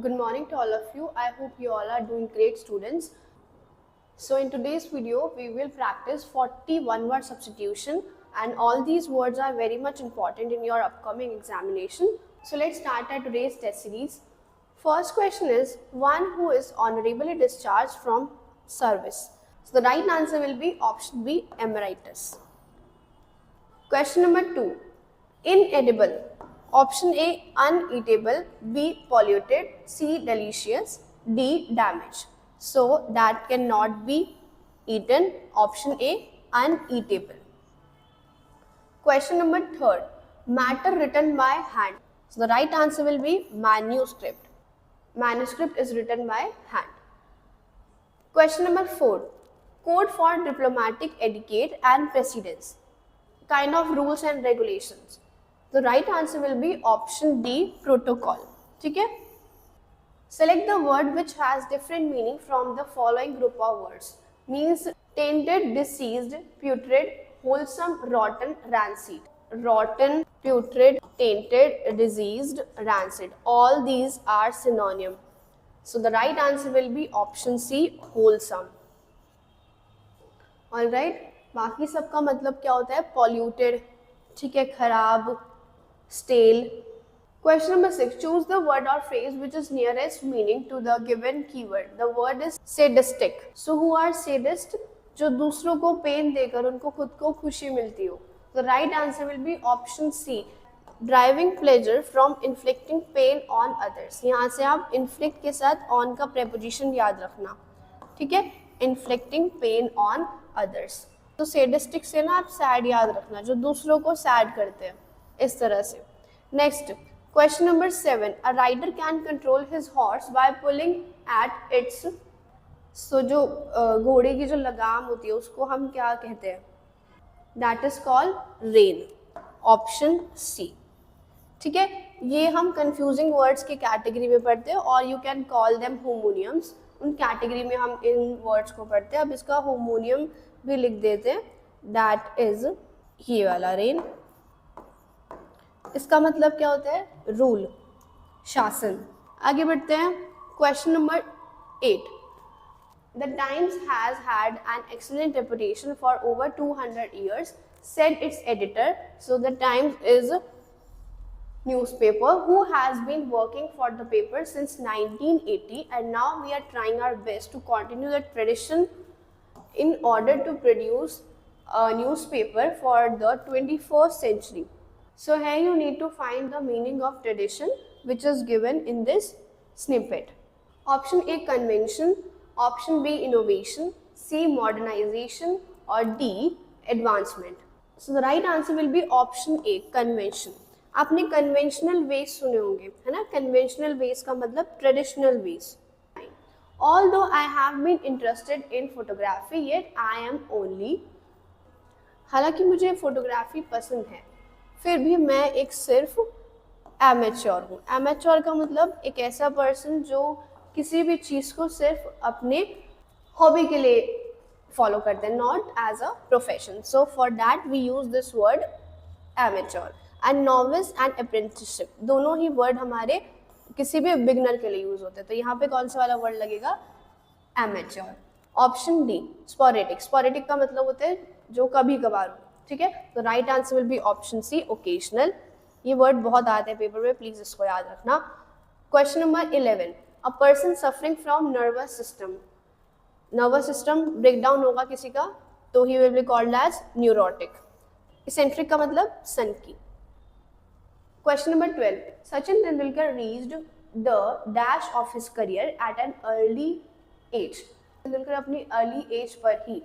Good morning to all of you. I hope you all are doing great, students. So in today's video, we will practice 41 word substitution, and all these words are very much important in your upcoming examination. So let's start our today's test series. First question is, one who is honorably discharged from service. So the right answer will be option B, emeritus. Question number 2, inedible. Option A, uneatable, B, polluted, C, delicious, D, damaged. So that cannot be eaten. Option A, uneatable. Question number 3, matter written by hand. So the right answer will be manuscript. Manuscript is written by hand. Question number 4, code for diplomatic etiquette and precedence. Kind of rules and regulations. The right answer will be option D, protocol. Okay? Select the word which has different meaning from the following group of words. Means tainted, deceased, putrid, wholesome, rotten, rancid. Rotten, putrid, tainted, diseased, rancid. All these are synonym. So the right answer will be option C, wholesome. Alright, बाकी सबका मतलब क्या होता है? Polluted, ठीक है, खराब, stale. Question number 6. Choose the word or phrase which is nearest meaning to the given keyword. The word is sadistic. So who are sadist? जो दूसरों को पेन देकर उनको खुद को खुशी मिलती हो. The right answer will be option C. Deriving pleasure from inflicting pain on others. यहाँ से आप inflict के साथ on का preposition याद रखना. ठीक है? Inflicting pain on others. तो sadistic से ना आप sad याद रखना, जो दूसरों को sad करते हैं. इस तरह से. Next, question number 7. A rider can control his horse by pulling at its. So जो घोड़े की जो लगाम होती है उसको हम क्या कहते हैं? That is called rein. Option C. ठीक है, ये हम confusing words के कैटेगरी में पढ़ते हैं और you can call them homonyms. उन कैटेगरी में हम इन वर्ड्स को पढ़ते हैं. अब इसका होमोनियम भी लिख देते हैं. That is ये वाला rein. इसका मतलब क्या होता है? रूल, शासन. आगे बढ़ते हैं. Question number 8. The Times has had an excellent reputation for over 200 years, said its editor. So the Times is a newspaper who has been working for the paper since 1980, and now we are trying our best to continue the tradition in order to produce a newspaper for the 21st century. So here you need to find the meaning of tradition which is given in this snippet. Option A, convention. Option B, innovation. C, modernization. Or D, advancement. So the right answer will be option A, convention. आपने conventional ways सुने होंगे, है ना? Conventional ways का मतलब traditional ways. Although I have been interested in photography, yet I am only. हालांकि मुझे photography पसंद है, फिर भी मैं एक सिर्फ एमेच्योर हूँ. एमेच्योर का मतलब एक ऐसा पर्सन जो किसी भी चीज़ को सिर्फ अपने हॉबी के लिए फॉलो करते हैं, not as a profession. So for that we use this word amateur. And novice and apprenticeship, दोनों ही वर्ड हमारे किसी भी बिगनर के लिए यूज होते हैं. तो यहाँ पे कौन सा वाला वर्ड लगेगा? Amateur. Option D, sporadic. Sporadic का मतलब होता है जो कभी कभार हो. ठीक है, तो right answer will be option c, occasional. ये वर्ड बहुत आते हैं पेपर में, प्लीज इसको याद रखना. Question number 11. A person suffering from nervous system. Nervous system breakdown होगा किसी का तो he will be called as neurotic. Eccentric का मतलब सन की. Question number 12. Sachin Tendulkar reached the dash of his career at an early age. Tendulkar अपनी अर्ली एज पर ही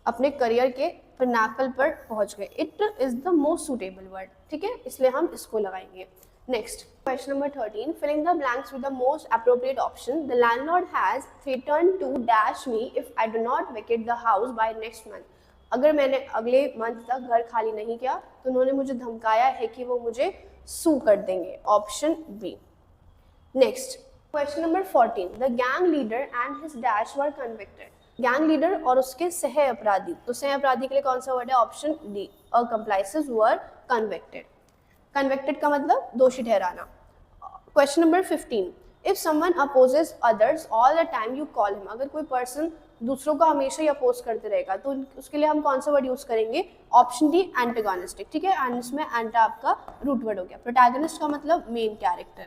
अपने करियर के पिनाकल पर पहुंच गए. It is the most suitable word. ठीक है, इसलिए हम इसको लगाएंगे. Next, question number 13. Filling the blanks with the most appropriate option. The landlord has threatened to dash me if I do not vacate the house by next month. अगर मैंने अगले month तक घर खाली नहीं किया तो उन्होंने मुझे धमकाया है कि वो मुझे सू कर देंगे. Option B. Next, question number 14. The gang leader and his dash were convicted. Gang leader और उसके सह अपराधी. तो सह अपराधी के लिए कौन सा वर्ड है? ऑप्शन डी, अकम्प्लाइसेस वर कन्विक्टेड. कन्विक्टेड का मतलब दोषी ठहराना. Question number 15. If someone opposes others all the time you call him, अगर कोई पर्सन दूसरों को हमेशा ही अपोज करते रहेगा तो उसके लिए हम कौन सा वर्ड यूज करेंगे? Option D antagonistic. ठीक है, एंड इसमें एंटा आपका रूट वर्ड हो गया। प्रोटैगनिस्ट का मतलब मेन कैरेक्टर।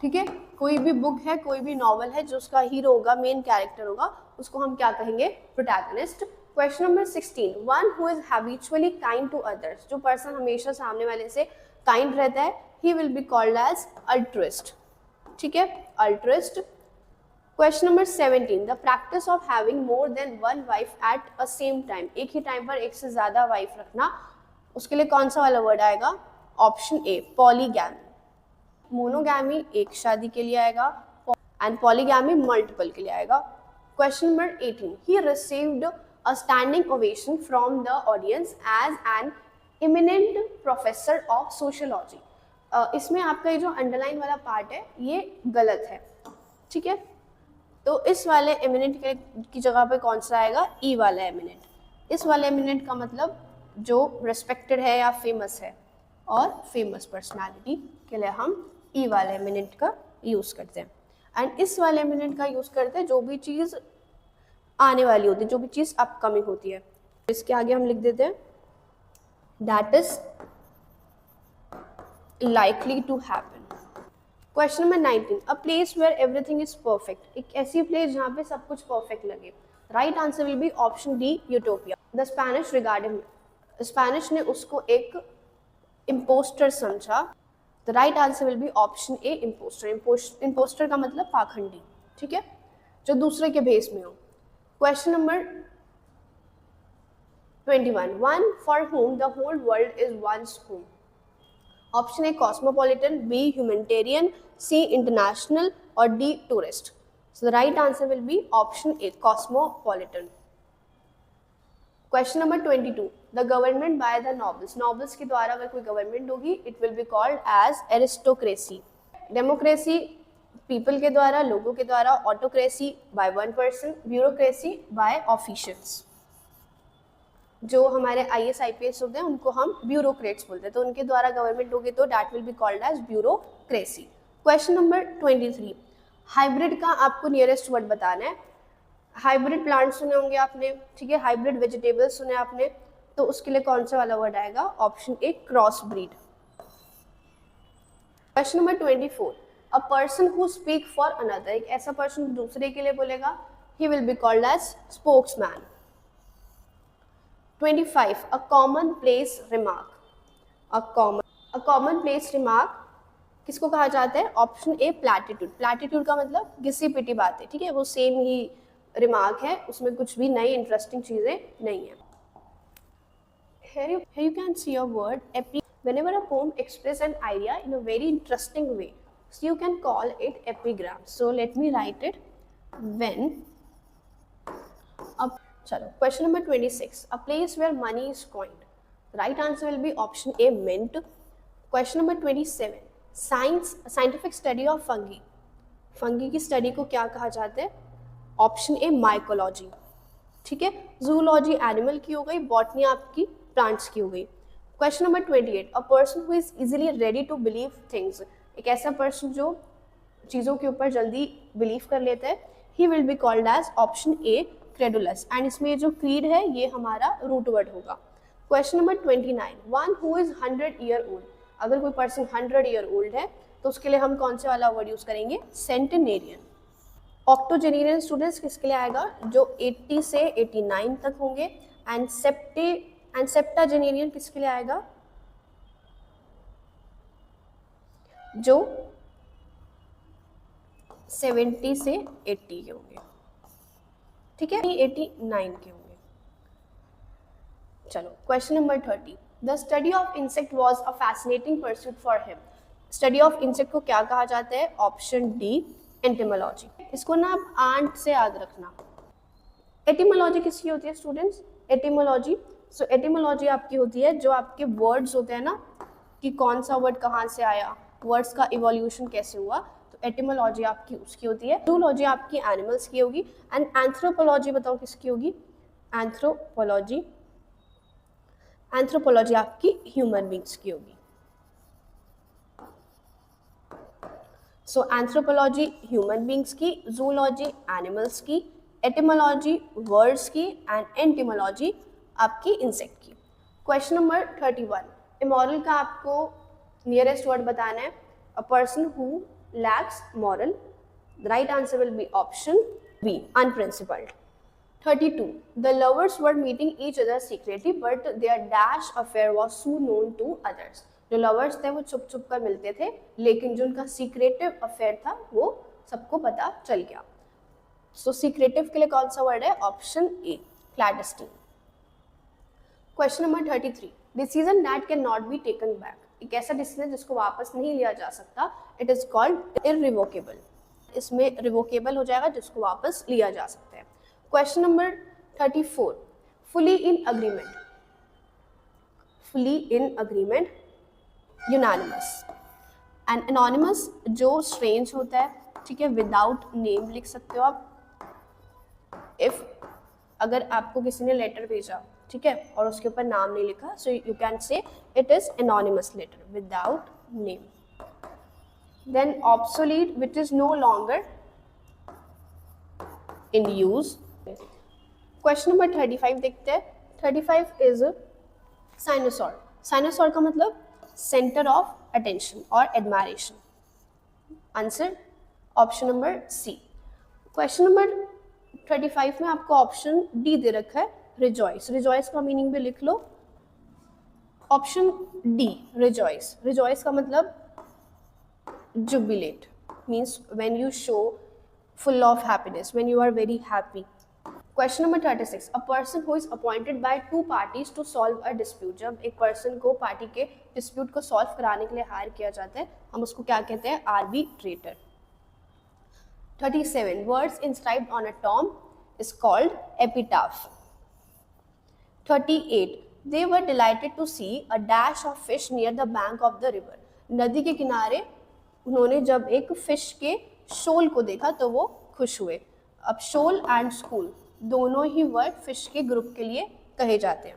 ठीक है, कोई भी बुक है, कोई भी नॉवल है जो उसका हीरो होगा, मेन कैरेक्टर होगा, उसको हम क्या कहेंगे? Protagonist. Question number 16, one who is habitually kind to others, जो पर्सन हमेशा सामने वाले से काइंड रहता है, he will be called as altruist. ठीक है, altruist. Question number 17, the practice of having more than one wife at a same time, एक ही टाइम पर एक से ज्यादा वाइफ रखना, उसके लिए कौन सा वाला वर्ड आएगा? ऑप्शन ए पॉलीगैमी। मोनोगैमी एक शादी के लिए आएगा एंड पॉलीगैमी मल्टीपल के लिए आएगा। Question number 18, he received a standing ovation from the audience as an eminent professor of sociology. इसमें आपका ये जो अंडरलाइन वाला पार्ट है ये गलत है। ठीक है, तो इस वाले एमिनेंट की जगह पे कौन सा आएगा? ई वाला एमिनेंट। इस वाले एमिनेंट का मतलब जो रिस्पेक्टेड है या फेमस है, और फेमस पर्सनालिटी के लिए हम ई वाले एमिनेंट का यूज़ करते हैं। एंड इस वाले एमिनेंट का यूज़ करते हैं जो भी चीज़ आने वाली होती है, जो भी चीज़ अपकमिंग होती है। इसके आगे हम लिख देते हैं that is likely to happen. Question number 19, a place where everything is perfect, एक ऐसी प्लेस जहाँ पे सब कुछ परफेक्ट लगे। Right answer will be option D utopia. The Spanish regarding, Spanish ने उसको एक इम्पोस्टर समझा। The right answer will be option A impostor. Impostor का मतलब पाखंडी। ठीक है, जो दूसरे के भेस में हो। Question number 21, one for whom the whole world is one's home. Option A cosmopolitan, B humanitarian, C international और D tourist. So the right answer will be option A cosmopolitan. Question number 22, the government by the nobles, nobles के द्वारा अगर कोई government होगी it will be called as aristocracy. Democracy people के द्वारा, लोगों के द्वारा, autocracy by one person, bureaucracy by officials. जो हमारे IAS IPS होते हैं उनको हम ब्यूरोक्रेट्स बोलते हैं, तो उनके द्वारा गवर्नमेंट होगी तो that will be called as bureaucracy. Question number 23, hybrid का आपको नियरेस्ट वर्ड बताना है। हाइब्रिड प्लांट सुने होंगे आपने, ठीक है, हाइब्रिड वेजिटेबल्स सुने आपने, तो उसके लिए कौन सा वाला वर्ड आएगा? Option A cross breed. Question number 24, a person who speak for another, एक ऐसा पर्सन दूसरे के लिए बोलेगा, he will be called as spokesman. 25, a common place remark, a common place remark किसको कहा जाता है? ऑप्शन ए प्लैटिट्यूड। प्लैटिट्यूड का मतलब घिसी पिटी बात है। ठीक है, वो सेम ही रिमार्क है, उसमें कुछ भी नई इंटरेस्टिंग चीजें नहीं है। Here you can see a word epi. Whenever a poem expresses an idea in a very interesting way, so you can call it epigram. So let me write it. When a चलो question number 26, a place where money is coined, right answer will be option A mint. Question number 27, scientific study of fungi, fungi की study को क्या कहा जाता है? Option A mycology. ठीक है, zoology animal की हो गई, बॉटनी आपकी प्लांट्स की हो गई। Question number 28, a person who is easily ready to believe things, एक ऐसा पर्सन जो चीज़ों के ऊपर जल्दी बिलीव कर लेता है, he will be called as option A credulous. And इसमें जो क्रीड है ये हमारा रूट वर्ड होगा। Question number 29, one who is 100 year old, अगर कोई पर्सन 100 ईयर ओल्ड है तो उसके लिए हम कौन से वाला वर्ड यूज करेंगे? सेंटेनेरियन। ऑक्टोजेनेरियन स्टूडेंट्स किसके लिए आएगा? जो 80 से 89 तक होंगे। एंड सेप्टाजेनेरियन किसके लिए आएगा? जो 70 से 80 के होंगे। ठीक है, 89 के होंगे। चलो question number 30, the study of insect was a fascinating pursuit for him, study of insect को क्या कहा जाता है? Option D entomology. इसको ना आप आंट से याद रखना। एटिमोलॉजी किसकी होती है स्टूडेंट्स? एटिमोलॉजी, सो एटिमोलॉजी आपकी होती है जो आपके वर्ड्स होते हैं ना, कि कौन सा वर्ड कहाँ से आया, वर्ड्स का इवोल्यूशन कैसे हुआ, एटिमोलॉजी आपकी उसकी होती है। जूलॉजी आपकी एनिमल्स की होगी। एंड एंथ्रोपोलॉजी बताओ किसकी होगी? एंथ्रोपोलॉजी आपकी ह्यूमन बींग्स की होगी। सो एंथ्रोपोलॉजी ह्यूमन बींग्स की, जूलॉजी एनिमल्स की, एटिमोलॉजी वर्ड्स की एंड एंटिमोलॉजी आपकी इंसेक्ट की। क्वेश्चन नंबर 31, इमोरल का आपको नियरेस्ट वर्ड बताना है। A person who lacks moral, the right answer will be option B unprincipled. 32, the lovers were meeting each other secretly but their dash affair was soon known to others। जो lovers थे वो छुप छुप कर मिलते थे, लेकिन जो उनका secretive affair था वो सबको पता चल गया। So secretive के लिए कौन सा वर्ड है? Option A, clandestine। Question number 33, decision that can not be taken back, एक ऐसा डिसीजन जिसको वापस नहीं लिया जा सकता, इट इज कॉल्ड इररिवोकेबल। इसमें रिवोकेबल हो जाएगा जिसको वापस लिया जा सकता है। Question number 34, fully in agreement, fully in agreement, unanimous and anonymous जो स्ट्रेंज होता है, ठीक है, विदाउट नेम लिख सकते हो आप। इफ अगर आपको किसी ने लेटर भेजा, ठीक है, और उसके ऊपर नाम नहीं लिखा, so you can say it is anonymous letter without name. Then obsolete which is no longer in use. Question number 35 देखते हैं। 35 इज साइनोसॉर। साइनोसॉर का मतलब सेंटर ऑफ अटेंशन और admiration. Answer option number C. Question number 35 में आपको option D दे रखा है, rejoice. Rejoice का मीनिंग भी लिख लो, ऑप्शन डी रिजॉइस। रिजॉइस का मतलब jubilate, means when you show full of happiness, when you are very happy। Question number 36, a person who is appointed by two parties to solve a dispute। जब एक person को party के dispute को solve कराने के लिए higher किया जाता है, हम उसको क्या कहते हैं? arbitrator। 37, words inscribed on a tomb is called epitaph। 38, they were delighted to see a dash of fish near the bank of the river। नदी के किनारे उन्होंने जब एक फिश के शोल को देखा तो वो खुश हुए। अब शोल एंड स्कूल दोनों ही वर्ड फिश के ग्रुप के लिए कहे जाते हैं।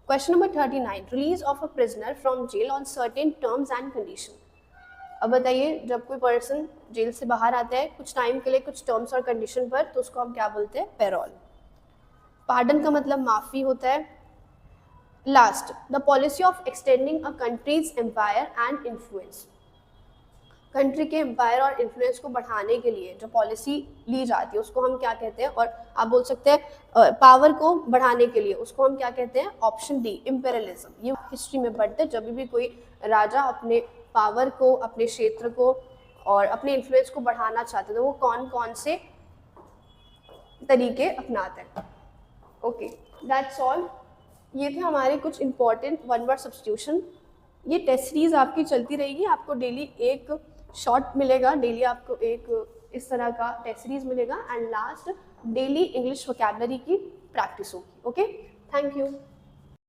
Question number 39, release of a prisoner from jail on certain terms and condition. अब बताइए, जब कोई पर्सन जेल से बाहर आता है कुछ टाइम के लिए, कुछ टर्म्स और कंडीशन पर, तो उसको हम क्या बोलते हैं? पैरोल। पार्डन का मतलब माफ़ी होता है। Last, the policy of extending a country's empire and influence. Country के एम्पायर और इन्फ्लुएंस को बढ़ाने के लिए जो पॉलिसी ली जाती है उसको हम क्या कहते हैं? और आप बोल सकते हैं पावर को बढ़ाने के लिए उसको हम क्या कहते हैं? Option D, imperialism. ये हिस्ट्री में पढ़ते हैं, जब भी कोई राजा अपने पावर को, अपने क्षेत्र को और अपने इन्फ्लुएंस को बढ़ाना चाहते हैं तो वो कौन कौन से तरीके अपनाते हैं। Okay, that's all. ये थे हमारे कुछ इंपॉर्टेंट वन वर्ड सब्स्टिट्यूशन। ये टेस्ट सीरीज आपकी चलती रहेगी, आपको डेली एक शॉर्ट मिलेगा, डेली आपको एक इस तरह का टेस्ट सीरीज मिलेगा and last daily English vocabulary की प्रैक्टिस होगी। Okay, thank you.